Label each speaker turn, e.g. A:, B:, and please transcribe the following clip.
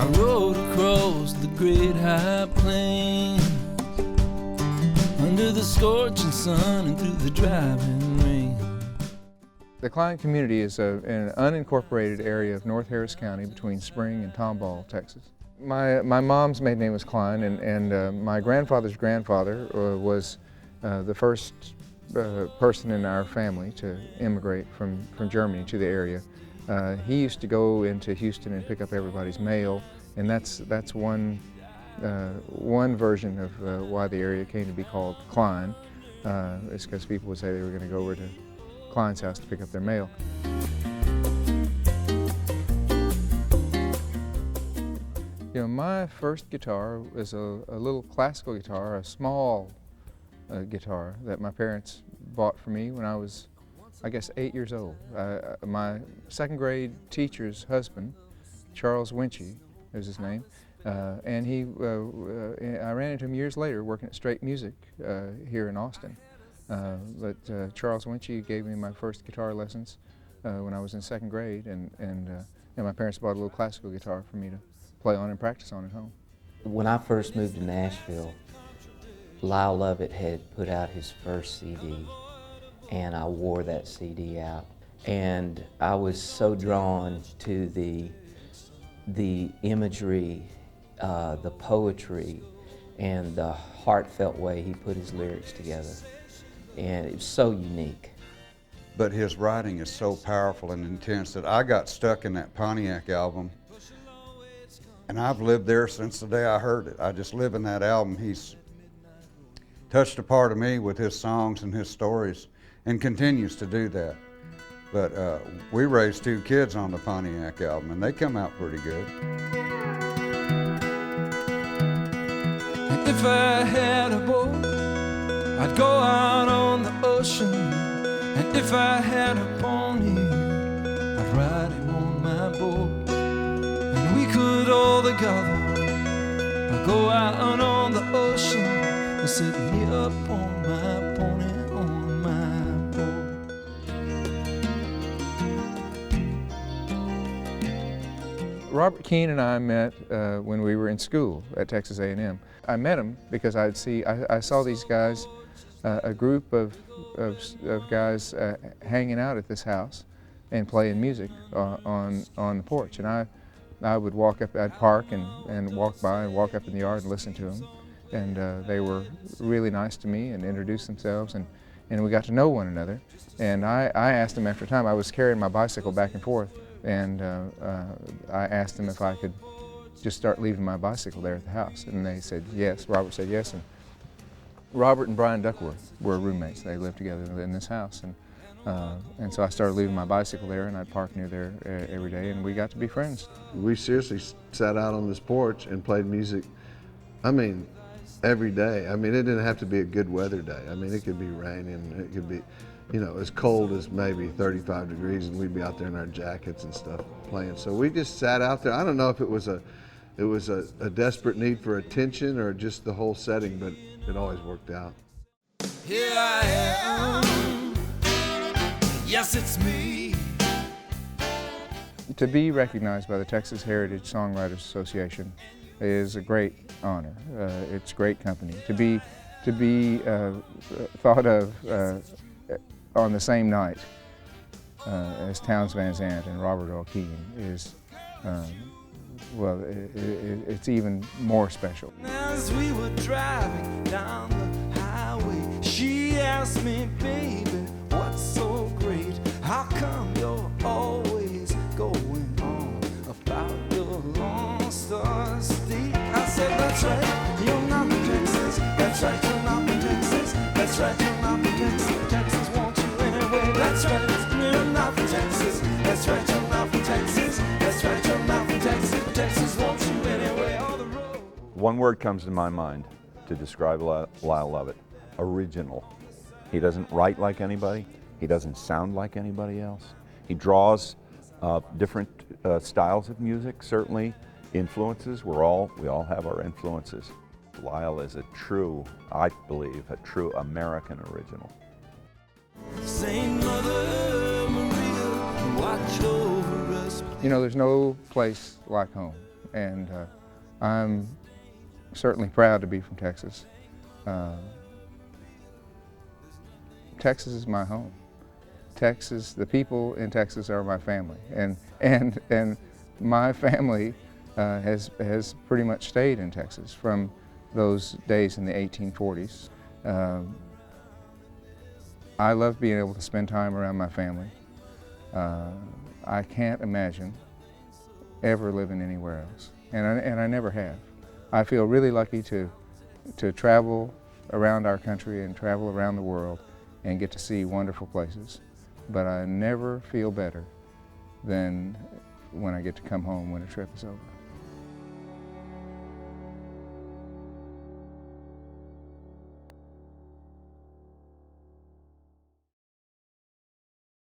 A: I rode across the great high plains, under the scorching sun and through the driving rain.
B: The Klein community is an unincorporated area of North Harris County between Spring and Tomball, Texas. My mom's maiden name was Klein, and my grandfather's grandfather was the first person in our family to immigrate from Germany to the area. He used to go into Houston and pick up everybody's mail, and that's one version of why the area came to be called Klein. It's because people would say they were going to go over to Klein's house to pick up their mail. You know, my first guitar was a little classical guitar, a small guitar that my parents bought for me when I was, I guess, 8 years old. My second grade teacher's husband, Charles Winchy is his name, and I ran into him years later working at Straight Music here in Austin. But Charles Winchy gave me my first guitar lessons when I was in second grade, and my parents bought a little classical guitar for me to play on and practice on at home.
C: When I first moved to Nashville, Lyle Lovett had put out his first CD, and I wore that CD out. And I was so drawn to the imagery, the poetry, and the heartfelt way he put his lyrics together. And it was so unique.
D: But his writing is so powerful and intense that I got stuck in that Pontiac album, and I've lived there since the day I heard it. I just live in that album. He's touched a part of me with his songs and his stories, and continues to do that. But we raised 2 kids on the Pontiac album, and they come out pretty good.
A: And if I had a boat, I'd go out on the ocean. And if I had a pony, I'd ride him on my boat. And we could all together go out on the ocean and sit me up on my pony on my boat.
B: Robert Keane and I met when we were in school at Texas A&M. I met him because I saw these guys, a group of guys hanging out at this house and playing music on the porch. And I would walk up, I'd park and walk by and walk up in the yard and listen to them. And they were really nice to me and introduced themselves, and we got to know one another. And I asked them after a time, I was carrying my bicycle back and forth, and I asked them if I could just start leaving my bicycle there at the house. And they said yes, Robert said yes. And Robert and Brian Duckworth were roommates. They lived together in this house. And so I started leaving my bicycle there, and I'd park near there every day, and we got to be friends.
E: We seriously sat out on this porch and played music, I mean, every day. I mean, it didn't have to be a good weather day. I mean, it could be raining, it could be, you know, as cold as maybe 35 degrees, and we'd be out there in our jackets and stuff playing. So we just sat out there. I don't know if it was a desperate need for attention or just the whole setting, but it always worked out.
A: Here I am, yes, it's me.
B: To be recognized by the Texas Heritage Songwriters Association is a great honor. It's great company. To be thought of on the same night as Townes Van Zandt and Robert Earl Keen is, well, it's even more special.
A: As we were driving down the highway, she asked me, baby, what's so great? How come you're always going on about your Lone Star State? I said, that's right, you're not from Texas. That's right, you're not from Texas. That's right, you're not from Texas. Texas wants you anyway. That's right, you're not from Texas. That's right, you're not from Texas. That's right, you're not from Texas. Texas wants you anyway on the road.
F: One word comes to my mind to describe Lyle Lovett: original. He doesn't write like anybody. He doesn't sound like anybody else. He draws different styles of music, certainly influences. We all have our influences. Lyle is a true, I believe, a true American original.
A: Saint Mother Maria, watch over us.
B: You know, there's no place like home. and I'm certainly proud to be from Texas. Texas is my home. Texas, the people in Texas are my family, and my family has pretty much stayed in Texas from those days in the 1840s. I love being able to spend time around my family. I can't imagine ever living anywhere else, and I never have. I feel really lucky to travel around our country and travel around the world and get to see wonderful places. But I never feel better than when I get to come home when a trip is over.